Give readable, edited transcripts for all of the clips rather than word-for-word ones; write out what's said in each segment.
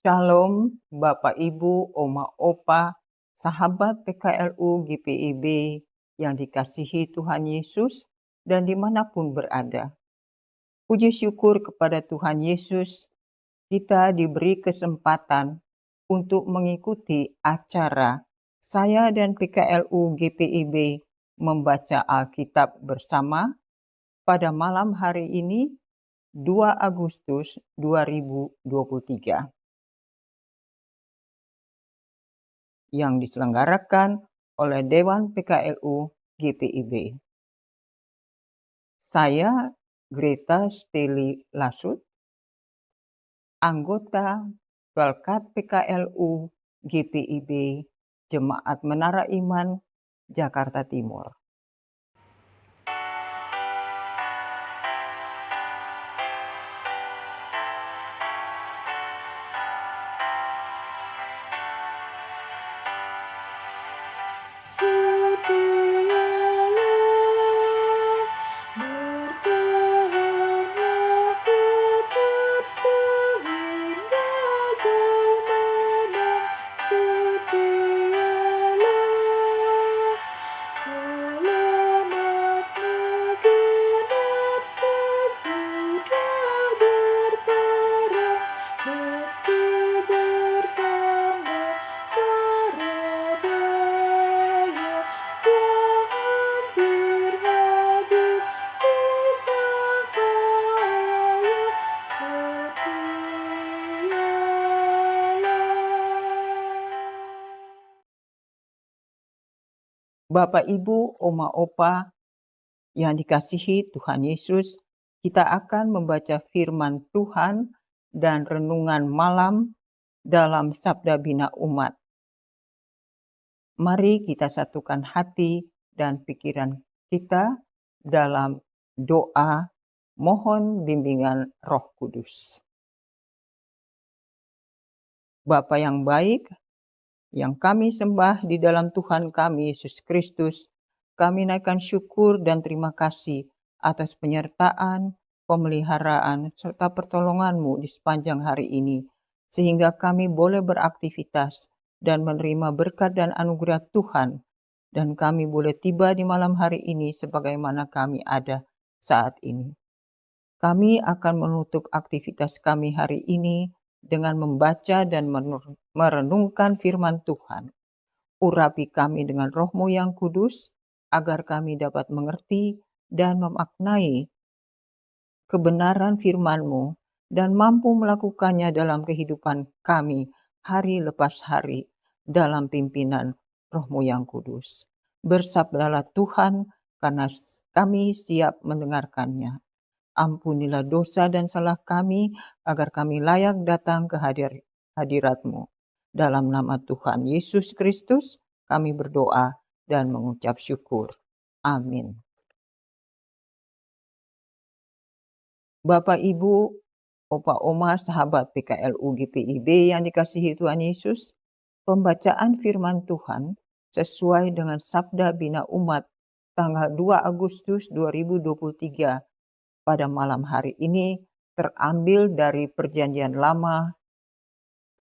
Shalom, Bapak Ibu, Oma Opa, sahabat PKLU GPIB yang dikasihi Tuhan Yesus dan dimanapun berada. Puji syukur kepada Tuhan Yesus, kita diberi kesempatan untuk mengikuti acara saya dan PKLU GPIB membaca Alkitab bersama pada malam hari ini 2 Agustus 2023. Yang diselenggarakan oleh Dewan PKLU GPIB. Saya Greta Steli Lasut, anggota Pelkat PKLU GPIB Jemaat Menara Iman, Jakarta Timur. Bapak Ibu, Oma Opa yang dikasihi Tuhan Yesus, kita akan membaca firman Tuhan dan renungan malam dalam Sabda Bina Umat. Mari kita satukan hati dan pikiran kita dalam doa mohon bimbingan Roh Kudus. Bapa yang baik, yang kami sembah di dalam Tuhan kami Yesus Kristus, kami naikkan syukur dan terima kasih atas penyertaan, pemeliharaan, serta pertolongan-Mu di sepanjang hari ini, sehingga kami boleh beraktivitas dan menerima berkat dan anugerah Tuhan, dan kami boleh tiba di malam hari ini sebagaimana kami ada saat ini. Kami akan menutup aktivitas kami hari ini dengan membaca dan merenungkan firman Tuhan. Urapi kami dengan Roh-Mu yang kudus, agar kami dapat mengerti dan memaknai kebenaran firman-Mu dan mampu melakukannya dalam kehidupan kami hari lepas hari dalam pimpinan Roh-Mu yang kudus. Bersabdalah Tuhan, karena kami siap mendengarkannya. Ampunilah dosa dan salah kami, agar kami layak datang ke hadirat-Mu. Dalam nama Tuhan Yesus Kristus, kami berdoa dan mengucap syukur. Amin. Bapak, Ibu, Opa, Oma, sahabat PKLU GPIB yang dikasihi Tuhan Yesus, pembacaan firman Tuhan sesuai dengan Sabda Bina Umat tanggal 2 Agustus 2023 pada malam hari ini terambil dari Perjanjian Lama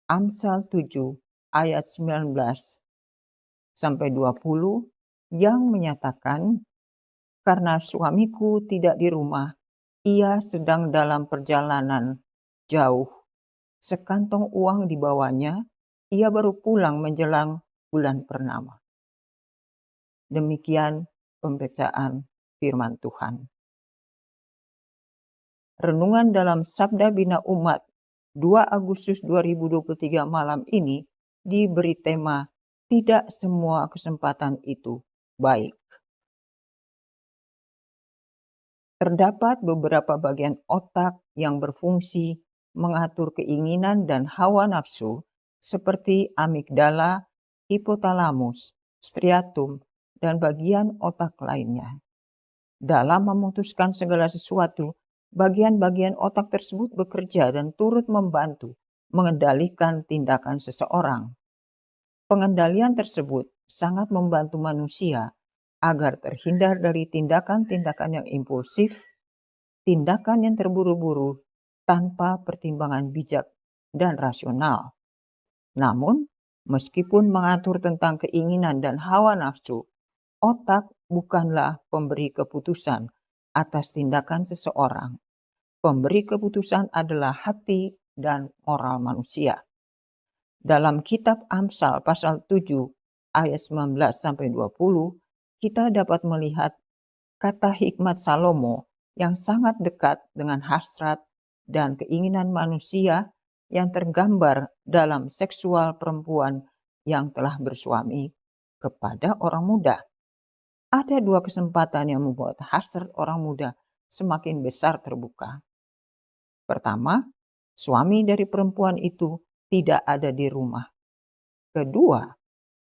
Amsal 7 ayat 19 sampai 20 yang menyatakan, karena suamiku tidak di rumah, ia sedang dalam perjalanan jauh. Sekantong uang dibawanya, ia baru pulang menjelang bulan purnama. Demikian pembacaan firman Tuhan. Renungan dalam Sabda Bina Umat 2 Agustus 2023 malam ini diberi tema tidak semua kesempatan itu baik. Terdapat beberapa bagian otak yang berfungsi mengatur keinginan dan hawa nafsu seperti amigdala, hipotalamus, striatum, dan bagian otak lainnya. Dalam memutuskan segala sesuatu, bagian-bagian otak tersebut bekerja dan turut membantu mengendalikan tindakan seseorang. Pengendalian tersebut sangat membantu manusia agar terhindar dari tindakan-tindakan yang impulsif, tindakan yang terburu-buru tanpa pertimbangan bijak, dan rasional. Namun, meskipun mengatur tentang keinginan dan hawa nafsu, otak bukanlah pemberi keputusan atas tindakan seseorang. Pemberi keputusan adalah hati dan moral manusia. Dalam kitab Amsal pasal 7 ayat 19-20, kita dapat melihat kata hikmat Salomo yang sangat dekat dengan hasrat dan keinginan manusia yang tergambar dalam seksual perempuan yang telah bersuami kepada orang muda. Ada dua kesempatan yang membuat hasrat orang muda semakin besar terbuka. Pertama, suami dari perempuan itu tidak ada di rumah. Kedua,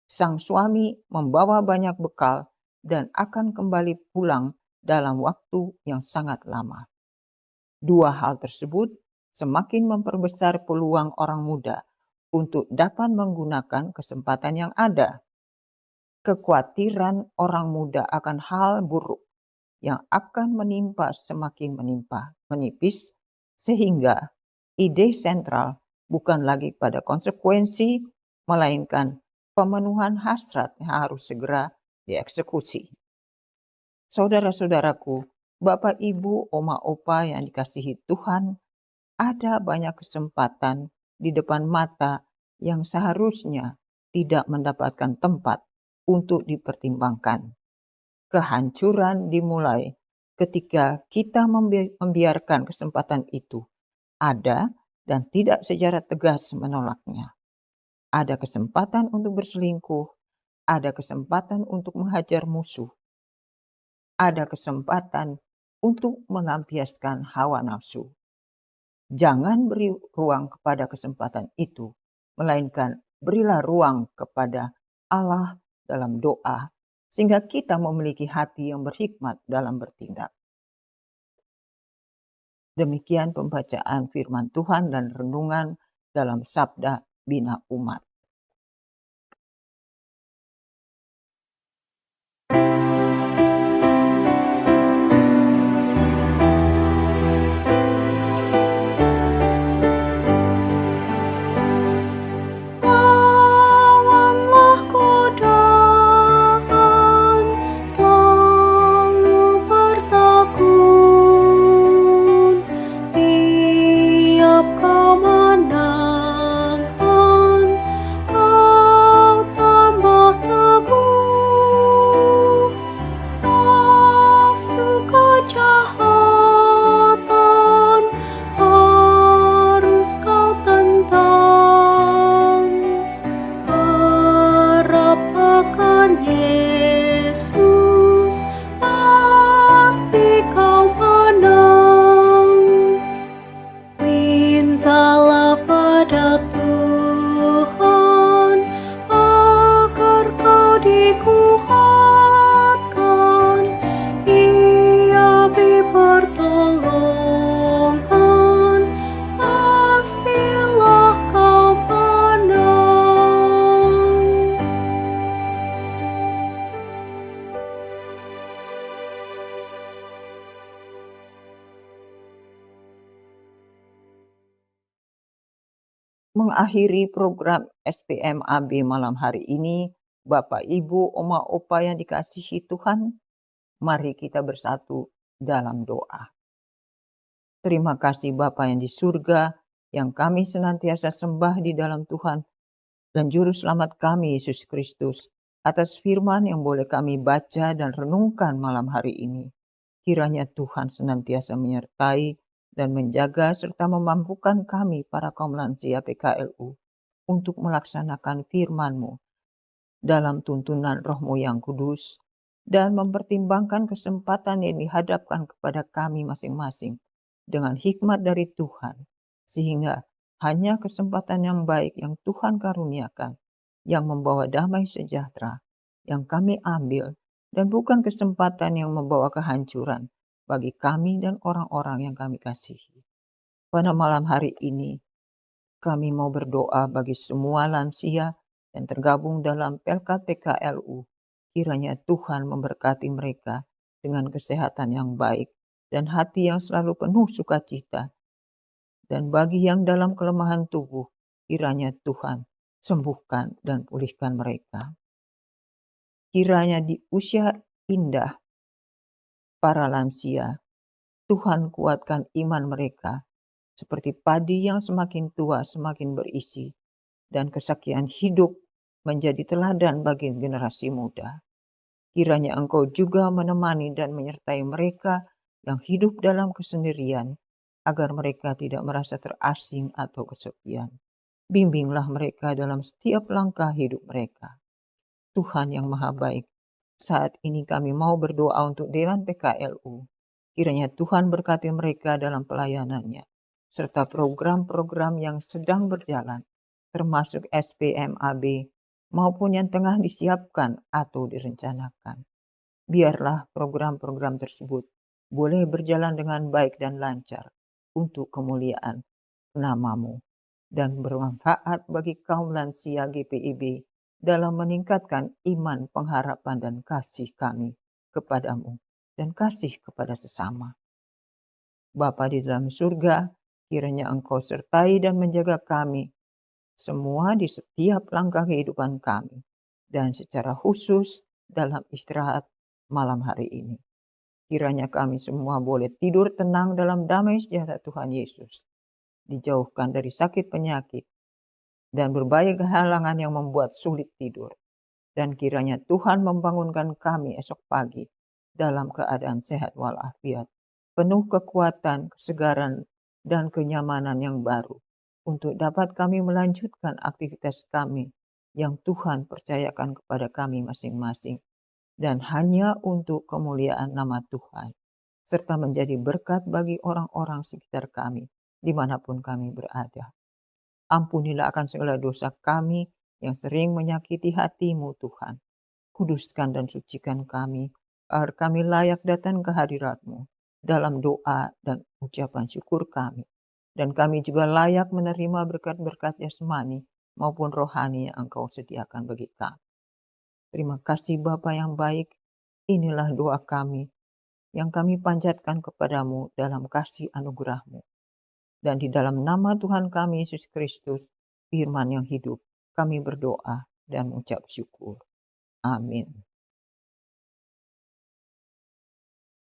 sang suami membawa banyak bekal dan akan kembali pulang dalam waktu yang sangat lama. Dua hal tersebut semakin memperbesar peluang orang muda untuk dapat menggunakan kesempatan yang ada. Kekhawatiran orang muda akan hal buruk yang akan menimpa semakin menipis, sehingga ide sentral bukan lagi pada konsekuensi, melainkan pemenuhan hasrat yang harus segera dieksekusi. Saudara-saudaraku, Bapak, Ibu, Oma, Opa yang dikasihi Tuhan, ada banyak kesempatan di depan mata yang seharusnya tidak mendapatkan tempat untuk dipertimbangkan. Kehancuran dimulai ketika kita membiarkan kesempatan itu ada dan tidak secara tegas menolaknya. Ada kesempatan untuk berselingkuh, ada kesempatan untuk menghajar musuh, ada kesempatan untuk melampiaskan hawa nafsu. Jangan beri ruang kepada kesempatan itu, melainkan berilah ruang kepada Allah dalam doa, sehingga kita memiliki hati yang berhikmat dalam bertindak. Demikian pembacaan firman Tuhan dan renungan dalam Sabda Bina Umat. Mengakhiri program STMAB malam hari ini, Bapak, Ibu, Oma, Opa yang dikasihi Tuhan, mari kita bersatu dalam doa. Terima kasih Bapa yang di surga, yang kami senantiasa sembah di dalam Tuhan, dan Juru Selamat kami Yesus Kristus, atas firman yang boleh kami baca dan renungkan malam hari ini. Kiranya Tuhan senantiasa menyertai dan menjaga serta memampukan kami para kaum lansia PKLU untuk melaksanakan firman-Mu dalam tuntunan Roh-Mu yang kudus dan mempertimbangkan kesempatan yang dihadapkan kepada kami masing-masing dengan hikmat dari Tuhan, sehingga hanya kesempatan yang baik yang Tuhan karuniakan yang membawa damai sejahtera yang kami ambil, dan bukan kesempatan yang membawa kehancuran bagi kami dan orang-orang yang kami kasihi. Pada malam hari ini, kami mau berdoa bagi semua lansia yang tergabung dalam Pelkat PKLU. Kiranya Tuhan memberkati mereka dengan kesehatan yang baik dan hati yang selalu penuh sukacita, Dan bagi yang dalam kelemahan tubuh, kiranya Tuhan sembuhkan dan pulihkan mereka. Kiranya di usia indah para lansia, Tuhan kuatkan iman mereka, seperti padi yang semakin tua semakin berisi, dan kesaksian hidup menjadi teladan bagi generasi muda. Kiranya Engkau juga menemani dan menyertai mereka yang hidup dalam kesendirian, agar mereka tidak merasa terasing atau kesepian. Bimbinglah mereka dalam setiap langkah hidup mereka. Tuhan yang Maha Baik, saat ini kami mau berdoa untuk Dewan PKLU. Kiranya Tuhan berkati mereka dalam pelayanannya, serta program-program yang sedang berjalan, termasuk SPMAB maupun yang tengah disiapkan atau direncanakan. Biarlah program-program tersebut boleh berjalan dengan baik dan lancar untuk kemuliaan nama-Mu dan bermanfaat bagi kaum lansia GPIB dalam meningkatkan iman, pengharapan, dan kasih kami kepadamu dan kasih kepada sesama. Bapa di dalam surga, kiranya Engkau sertai dan menjaga kami semua di setiap langkah kehidupan kami, dan secara khusus dalam istirahat malam hari ini. Kiranya kami semua boleh tidur tenang dalam damai sejahtera Tuhan Yesus, dijauhkan dari sakit penyakit dan berbagai kehalangan yang membuat sulit tidur. Dan kiranya Tuhan membangunkan kami esok pagi dalam keadaan sehat walafiat, penuh kekuatan, kesegaran, dan kenyamanan yang baru, untuk dapat kami melanjutkan aktivitas kami yang Tuhan percayakan kepada kami masing-masing, dan hanya untuk kemuliaan nama Tuhan, serta menjadi berkat bagi orang-orang sekitar kami, dimanapun kami berada. Ampunilah akan segala dosa kami yang sering menyakiti hati-Mu, Tuhan. Kuduskan dan sucikan kami, agar kami layak datang ke hadirat-Mu dalam doa dan ucapan syukur kami. Dan kami juga layak menerima berkat-berkat jasmani maupun rohani yang Engkau sediakan bagi kami. Terima kasih Bapa yang baik, inilah doa kami yang kami panjatkan kepadamu dalam kasih anugerah-Mu. Dan di dalam nama Tuhan kami Yesus Kristus, firman yang hidup, kami berdoa dan mengucap syukur. Amin.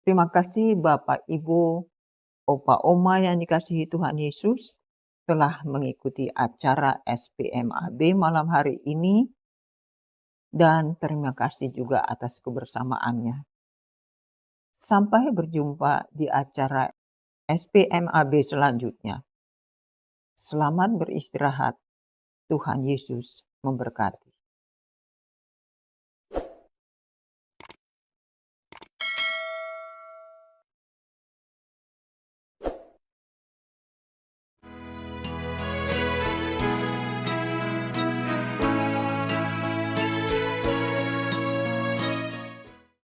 Terima kasih Bapak, Ibu, Opa, Oma yang dikasihi Tuhan Yesus, telah mengikuti acara SPMAB malam hari ini, dan terima kasih juga atas kebersamaannya. Sampai berjumpa di acara SPMAB selanjutnya. Selamat beristirahat. Tuhan Yesus memberkati.